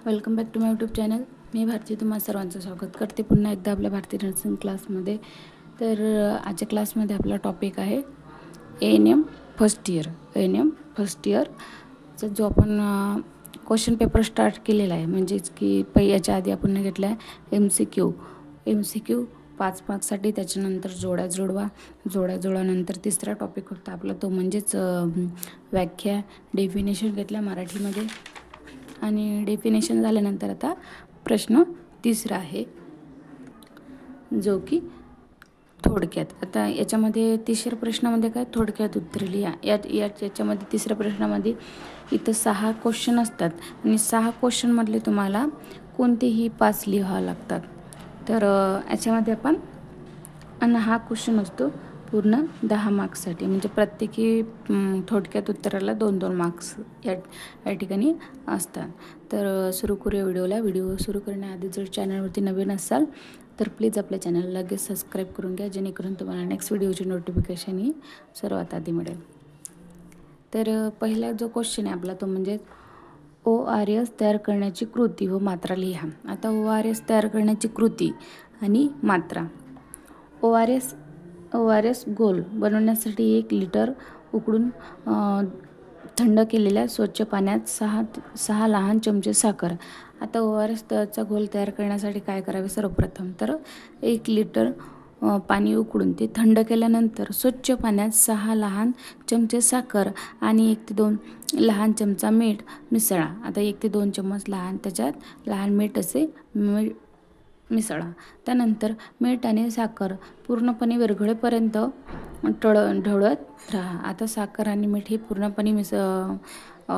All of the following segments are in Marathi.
Welcome back to my YouTube channel. मी भारती तुम्हा सर्वांचं स्वागत करते पुन्हा एकदा आपल्या भारती नर्सिंग क्लासमध्ये। तर आजच्या क्लासमध्ये आपला टॉपिक आहे ANM फर्स्ट इयरचा जो आपण क्वेश्चन पेपर स्टार्ट केलेला आहे, म्हणजेच की याच्या आधी आपण घेतला आहे MCQ 5 मार्क्ससाठी। त्याच्यानंतर जोड्यानंतर तिसरा टॉपिक होता आपला तो म्हणजेच व्याख्या डेफिनेशन घेतला मराठीमध्ये, आणि डेफिनेशन झाल्यानंतर आता प्रश्न तिसरा आहे जो की थोडक्यात। आता याच्यामध्ये तिसऱ्या प्रश्नामध्ये काय थोडक्यात उत्तर लिहा। याच्यामध्ये तिसऱ्या प्रश्नामध्ये इथं 6 क्वेश्चन असतात आणि 6 क्वेश्चन मधले तुम्हाला कोणतेही 5 लिहावे लागतात। तर याच्यामध्ये आपण हा क्वेश्चन असतो पूर्ण 10 मार्क्ससाठी, म्हणजे प्रत्येकी थोडक्यात उत्तराला 2-2 मार्क्स या ठिकाणी असतात। तर सुरू करूया व्हिडिओला। व्हिडिओ सुरू करण्याआधी जर चॅनलवरती नवीन असाल तर प्लीज आपल्या चॅनलला लगेच सबस्क्राईब करून घ्या, जेणेकरून तुम्हाला नेक्स्ट व्हिडिओची नोटिफिकेशन ही सर्वात आधी मिळेल। तर पहिला जो क्वेश्चन आहे आपला तो म्हणजे ORS तयार करण्याची कृती व मात्रा लिहा। आता ORS तयार करण्याची कृती आणि मात्रा। ORS गोल बनवण्यासाठी 1 लिटर उकळून थंड केलेल्या स्वच्छ पाण्यात 6 लहान चमचे साखर। आता ORS चा घोल तयार करण्यासाठी काय करावे? सर्वप्रथम तर 1 लिटर पाणी उकळून ते थंड केल्यानंतर स्वच्छ पाण्यात 6 लहान चमचे साखर आणि 1 ते 2 लहान चमचा मीठ मिसळा। आता 1 ते 2 चम्मच त्याच्यात लहान मीठ असे मिसळा। त्यानंतर मीठ आणि साखर पूर्णपणे विरघळेपर्यंत ढवळत राहा। आता साखर आणि मीठ हे पूर्णपणे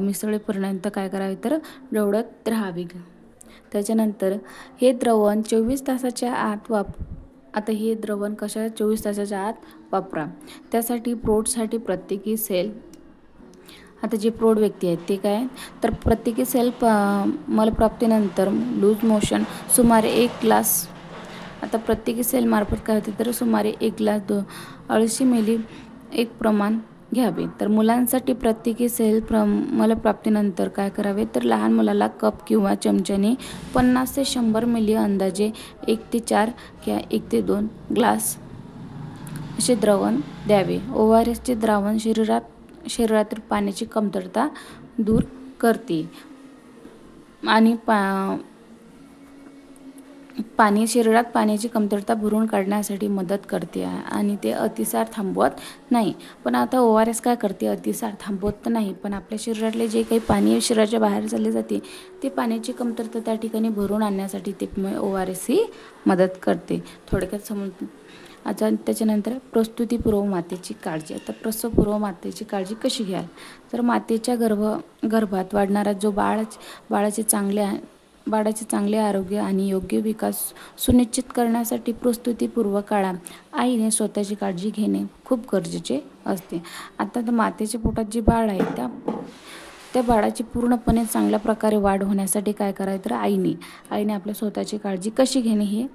मिसळेपर्यंत काय करावे तर ढवळत राहावे। त्याच्यानंतर हे द्रावण 24 तासाच्या आत आता हे द्रावण 24 तासाच्या आत वापरा। त्यासाठी प्रौढसाठी प्रत्येकी सेल, आता जे प्रौढ व्यक्ती आहेत ते काय तर प्रत्येकी सेल मलप्राप्तीनंतर लूज मोशन सुमारे 1 ग्लास, आता प्रत्येकी सेल मार्फत काय होते तर सुमारे 1 ग्लास 250 मिली एक प्रमाण घ्यावे। तर मुलांसाठी प्रत्येकी सेल मलप्राप्तीनंतर काय करावे तर लहान मुलाला कप किंवा चमच्याने 50 ते 100 मिली अंदाजे 1 ते 4 किंवा 1 ते 2 ग्लास असे द्रावण द्यावे। ORS चे द्रावण शरीरातील पाण्याची कमतरता दूर करते आणि पाणी शरीरात पाण्याची कमतरता भरून काढण्यासाठी मदत करते आणि ते अतिसार थांबवत नाही। पण आता ORS काय करते? अतिसार थांबवत नाही, पण आपल्या शरीरातले जे काही पाणी शरीराच्या बाहेर चालले जाते ते पाण्याची कमतरता त्या ठिकाणी भरून आणण्यासाठी ते ORS ही मदत करते। थोडक्यात आता त्याच्यानंतर प्रसूतीपूर्व मातेची काळजी। आता प्रसवपूर्व मातेची काळजी कशी घ्याल तर मातेच्या गर्भात वाढणारा जो बाळाचे चांगले आरोग्य आणि योग्य विकास सुनिश्चित करण्यासाठी प्रसूतीपूर्व काळात आईने स्वतःची काळजी घेणे खूप गरजेचे असते। आता तर मातेच्या पोटात जे बाळ आहे त्या बाळाची पूर्णपणे चांगल्या प्रकारे वाढ होण्यासाठी काय करायचं तर आईने आपल्या स्वतःची काळजी कशी घेणे हे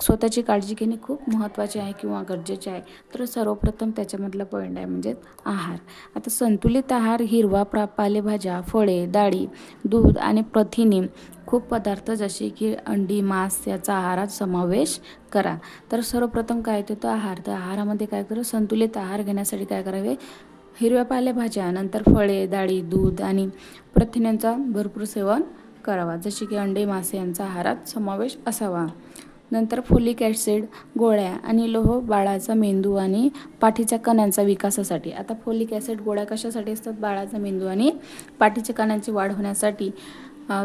स्वतःची काळजी घेणे खूप महत्त्वाचे आहे किंवा गरजेचे आहे। तर सर्वप्रथम त्याच्यामधला पॉईंट आहे म्हणजे आहार। आता संतुलित आहार, हिरवा पालेभाज्या, फळे, डाळी, दूध आणि प्रथिने खूप पदार्थ जसे की अंडी, मांस याचा आहारात समावेश करा। तर सर्वप्रथम काय येतो तर आहार। तर आहारामध्ये काय करू संतुलित आहार घेण्यासाठी काय करावे हिरव्या पालेभाज्या, नंतर फळे, डाळी, दूध आणि प्रथिनांचा भरपूर सेवन करावा, जसे की अंडे, मासे यांचा आहारात समावेश असावा। नंतर फोलिक ॲसिड गोळ्या आणि लोह बाळाचा मेंदू आणि पाठीच्या कणांचा विकासासाठी। आता फोलिक ॲसिड गोळ्या कशासाठी असतात? बाळाचा मेंदू आणि पाठीच्या कणांची वाढ होण्यासाठी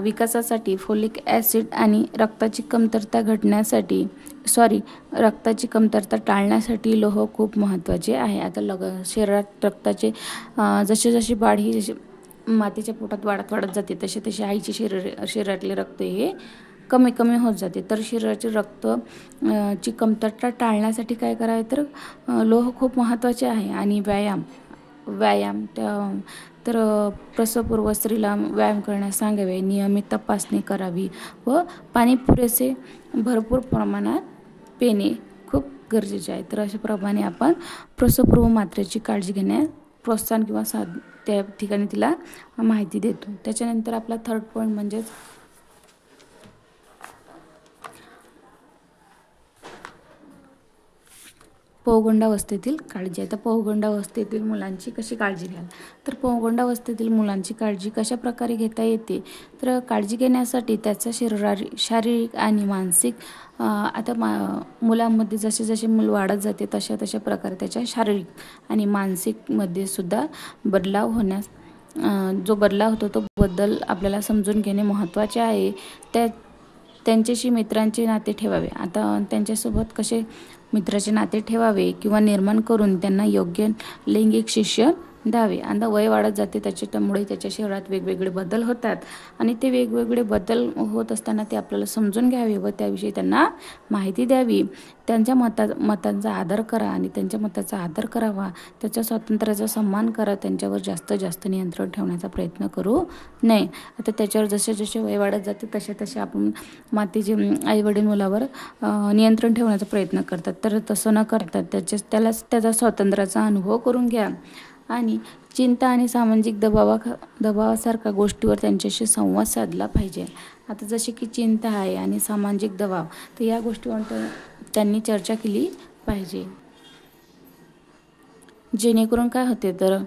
विकासासाठी फोलिक ॲसिड आणि रक्ताची कमतरता टाळण्यासाठी लोह खूप महत्त्वाचे आहे। आता शरीरात रक्ताचे जशी वाढ ही मातेच्या पोटात वाढत जाते तसे आईचे शरीरातले रक्त हे कमी होत जाते। तर शरीराचे रक्त ची कमतरता टाळण्यासाठी काय करावे तर लोह खूप महत्त्वाचे आहे। आणि व्यायाम तर प्रसवपूर्व स्त्रीला व्यायाम करण्यास सांगावे, नियमित तपासणी करावी व पाणी पुरेसे भरपूर प्रमाणात पिणे खूप गरजेचे आहे। तर अशा प्रमाणे आपण प्रसवपूर्व मातेची काळजी घेण्यास प्रोत्साहन किंवा त्या ठिकाणी तिला माहिती देतो. त्याच्यानंतर आपला थर्ड पॉईंट म्हणजेच पौगंडावस्थेतील काळजी. आता पौगंडावस्थेतील मुलांची कशी काळजी घ्याल, तर पौगंडावस्थेतील मुलांची काळजी कशा प्रकारे घेता येते, तर काळजी घेण्यासाठी त्याचा शारीरिक आणि मानसिक आता मुलांमध्ये जसे जसे मूल वाढत जाते तशा प्रकारे त्याच्या शारीरिक आणि मानसिकमध्ये सुद्धा बदलाव होण्यास जो बदलाव होतो तो बदल आपल्याला समजून घेणे महत्त्वाचे आहे. त्यांच्याशी मित्रांचे नाते ठेवावे. आता त्यांच्यासोबत कसे मित्राचे नाते ठेवावे किंवा निर्माण करून त्यांना योग्य लैंगिक शिक्षण द्यावे. आता वय वाढत जाते त्यामुळे त्याच्या शरीरात वेगवेगळे बदल होतात आणि ते वेगवेगळे बदल होत असताना ते आपल्याला समजून घ्यावे व त्याविषयी त्यांना माहिती द्यावी. त्यांच्या मतांचा आदर करा आणि त्यांच्या मताचा आदर करावा. त्याच्या स्वातंत्र्याचा सन्मान करा. त्यांच्यावर जास्त नियंत्रण ठेवण्याचा प्रयत्न करू नये. आता त्याच्यावर जसे वय वाढत जाते तसे आपण मातेचे आईवडील मुलावर नियंत्रण ठेवण्याचा प्रयत्न करतात, तर तसं न करतात त्याचा स्वातंत्र्याचा अनुभव करून घ्या. आणि चिंता आणि सामाजिक दबावासारख्या गोष्टीवर त्यांच्याशी संवाद साधला पाहिजे. आता जसे की चिंता आहे आणि सामाजिक दबाव, तर या गोष्टीवर त्यांनी चर्चा केली पाहिजे. जेणेकरून काय होते तर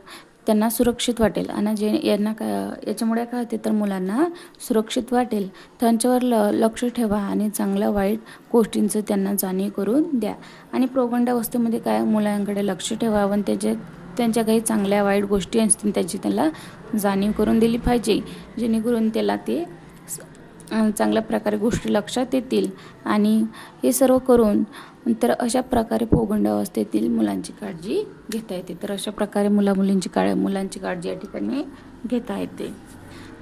त्यांना सुरक्षित वाटेल आणि याच्यामुळे काय होते तर मुलांना सुरक्षित वाटेल. त्यांच्यावर लक्ष ठेवा आणि चांगल्या वाईट गोष्टींचं त्यांना जाणीव करून द्या. आणि पौगंडावस्थेमध्ये काय मुलांकडे लक्ष ठेवावं आणि त्यांच्या काही चांगल्या वाईट गोष्टी असतील त्याची त्याला जाणीव करून दिली पाहिजे, जेणेकरून त्याला ते चांगल्या प्रकारे गोष्टी लक्षात येतील. आणि हे सर्व करून तर अशा प्रकारे पौगंडावस्थेतील मुलांची काळजी घेता येते. तर अशा प्रकारे मुलांची काळजी या ठिकाणी घेता येते.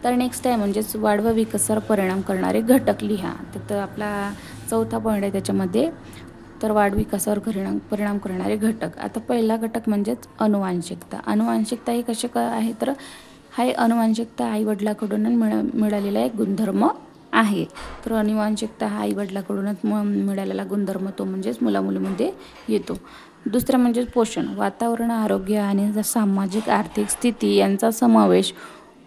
तर नेक्स्ट आहे म्हणजेच वाढ व विकासावर परिणाम करणारे घटक लिहा. तर आपला चौथा पॉईंट आहे त्याच्यामध्ये, तर वाढ विकासावर परिणाम करणारे घटक. आता पहिला घटक म्हणजेच अनुवांशिकता. अनुवांशिकता ही कशी आहे तर हा अनुवांशिकता आईवडिलाकडून मिळालेला एक गुणधर्म आहे. तर अनुवांशिकता हा आईवडिलाकडूनच मिळालेला गुणधर्म तो म्हणजेच मुलामुलीमध्ये येतो. दुसरं म्हणजे पोषण. वातावरण, आरोग्य आणि सामाजिक आर्थिक स्थिती यांचा समावेश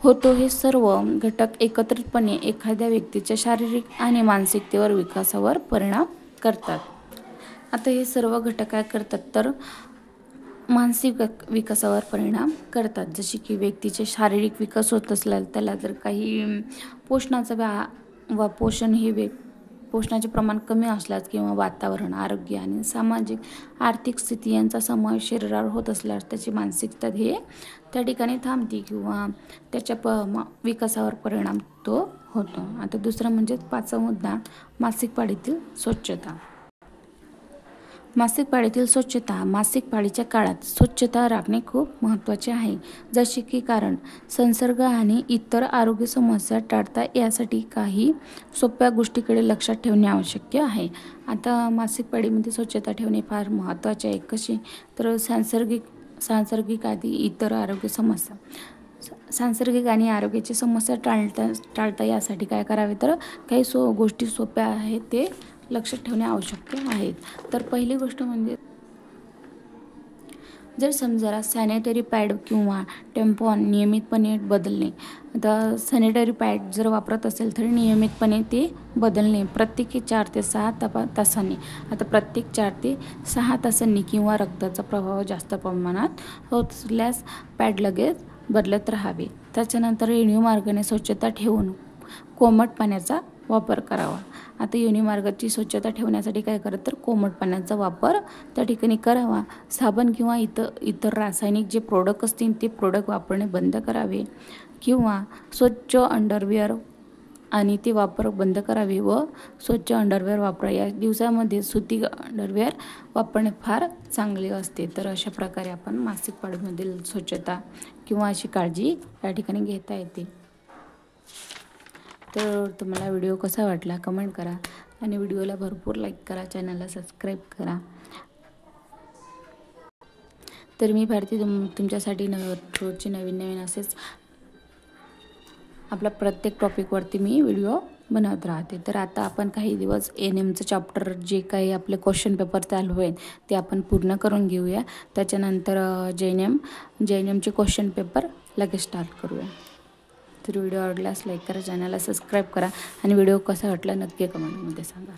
होतो. हे सर्व घटक एकत्रितपणे एखाद्या व्यक्तीच्या शारीरिक आणि मानसिकतेवर विकासावर परिणाम करतात. आता हे सर्व घटक काय करतात तर मानसिक विकासावर परिणाम करतात. जसे की व्यक्तीचे शारीरिक विकास होत असला त्याला जर काही पोषणाचे प्रमाण कमी असल्यास किंवा वातावरण, आरोग्य आणि सामाजिक आर्थिक स्थिती यांचा समावेश शरीरावर होत असल्यास त्याची मानसिकता हे त्या ठिकाणी थांबते किंवा त्याच्या विकासावर परिणाम तो होतो. आता दुसरा म्हणजे पाचवा मुद्दा मासिक पाळीतील स्वच्छता. मासिक पाळीतील स्वच्छता. मासिक पाळीच्या काळात स्वच्छता राखणे खूप महत्त्वाचे आहे. जसे की कारण संसर्ग आणि इतर आरोग्य समस्या टाळता यासाठी काही सोप्या गोष्टीकडे लक्षात ठेवणे आवश्यक आहे. आता मासिक पाळीमध्ये स्वच्छता ठेवणे फार महत्त्वाचे आहे. कशी तर सांसर्गिक आदी इतर आरोग्य समस्या. सांसर्गिक आणि आरोग्याची समस्या टाळता यासाठी काय करावे तर काही गोष्टी सोप्या आहेत ते लक्षात ठेवणे आवश्यक आहेत. तर पहिली गोष्ट म्हणजे जर समजा सॅनिटरी पॅड किंवा टेम्पॉन नियमितपणे बदलणे. आता सॅनिटरी पॅड जर वापरत असेल तर नियमितपणे ते बदलणे प्रत्येकी 4 ते 6 तासांनी. आता प्रत्येक 4 ते 6 तासांनी किंवा रक्ताचा प्रवाह जास्त प्रमाणात होत असल्यास पॅड लगेच बदलत राहावे. त्याच्यानंतर योनिमार्गाने स्वच्छता ठेवून कोमट पाण्याचा वापर करावा. आता योनिमार्गाची स्वच्छता ठेवण्यासाठी काय करा तर कोमट पाण्याचा वापर त्या ठिकाणी करावा. साबण किंवा इतर रासायनिक जे प्रोडक्ट असतील ते प्रोडक्ट वापरणे बंद करावे किंवा स्वच्छ अंडरवेअर आणि ते वापर बंद करावे व स्वच्छ अंडरवेअर वापरा. या दिवसामध्ये सुती अंडरवेअर वापरणे फार चांगले असते. तर अशा प्रकारे आपण मासिक पाळीमधील स्वच्छता किंवा अशी काळजी या ठिकाणी घेता येते. तर तुम्हाला व्हिडिओ कसा वाटला कमेंट करा आणि व्हिडिओला भरपूर लाईक करा, चॅनलला सबस्क्राईब करा. तर मी भारती तुमच्यासाठी रोजचे नवीन असेच आपला प्रत्येक टॉपिकवरती मी व्हिडिओ बनवत राहते. तर आता आपण काही दिवस NMचं चॅप्टर जे काही आपले क्वेश्चन पेपर चालू आहेत ते आपण पूर्ण करून घेऊया. त्याच्यानंतर JNMचे क्वेश्चन पेपर लगेच स्टार्ट करूया. तर व्हिडिओ आवडल्यास लाईक करा, चॅनलला सबस्क्राईब करा आणि व्हिडिओ कसा वाटला नक्की कमेंटमध्ये सांगा.